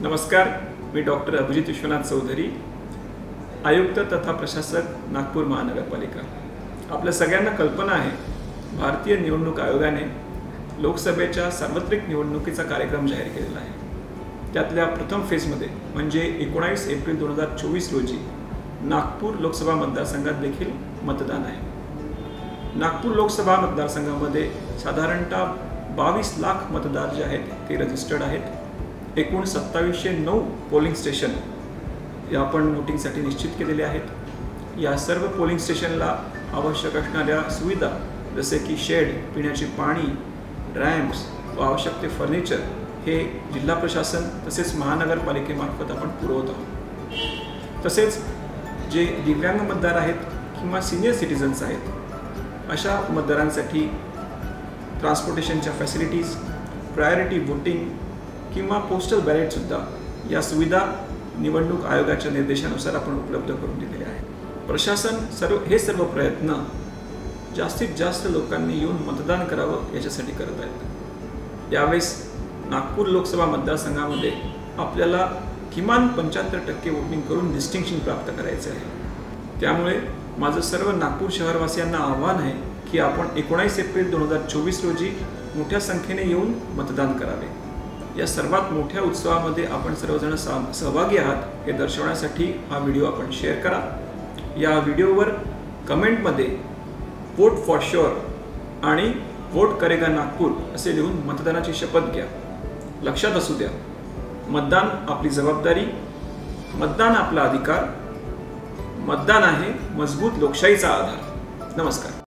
नमस्कार, मी डॉक्टर अभिजित विश्वनाथ चौधरी, आयुक्त तथा प्रशासक नागपूर महानगरपालिका। आपल्या सगळ्यांना कल्पना आहे, भारतीय निवडणूक आयोगाने लोकसभेच्या सार्वत्रिक निवडणुकीचा कार्यक्रम जाहीर केलेला आहे। त्यातल्या प्रथम फेजमध्ये म्हणजे 19 एप्रिल 2024 रोजी नागपूर लोकसभा मतदारसंघात देखील मतदान आहे। नागपूर लोकसभा मतदारसंघामध्ये साधारणतः 22 लाख मतदार जे आहेत ते रजिस्टर्ड आहेत। एकूण 2709 पोलिंग स्टेशन या आपण वोटिंगसाठी निश्चित केलेले आहेत। या सर्व पोलिंग स्टेशनला आवश्यक असणाऱ्या सुविधा जसे की शेड, पिण्याचे पाणी, रॅम्प्स व आवश्यक ते फर्निचर हे जिल्हा प्रशासन तसेच महानगरपालिकेमार्फत आपण पुरवत आहोत। तसेच जे दिव्यांग मतदार आहेत किंवा सिनियर सिटीजन्स आहेत अशा मतदारांसाठी ट्रान्सपोर्टेशनच्या फॅसिलिटीज, प्रायोरिटी वोटिंग किंवा पोस्टल बॅलेट सुद्धा या सुविधा निवडणूक आयोगाच्या निर्देशानुसार आपण उपलब्ध करून दिलेले आहे। प्रशासन सर्व प्रयत्न जास्तीत जास्त लोकांनी येऊन मतदान करावं याच्यासाठी करत आहेत। यावेळेस नागपूर लोकसभा मतदारसंघामध्ये आपल्याला किमान 75% वोटिंग करून डिस्टिंक्शन प्राप्त करायचे आहे। त्यामुळे माझं सर्व नागपूर शहरवासियांना आव्हान आहे की आपण 19 एप्रिल 2024 रोजी मोठ्या संख्येने येऊन मतदान करावे। या सर्वात मोठ्या उत्सवामध्ये आपण सर्वजण सहभागी आहात हे दर्शवण्यासाठी हा व्हिडिओ आपण शेअर करा। या व्हिडिओवर कमेंटमध्ये वोट फॉर शुअर आणि वोट करेगा नागपूर असे लिहून मतदानाची शपथ घ्या। लक्षात असू द्या, मतदान आपली जबाबदारी, मतदान आपला अधिकार, मतदान आहे मजबूत लोकशाहीचा आधार। नमस्कार।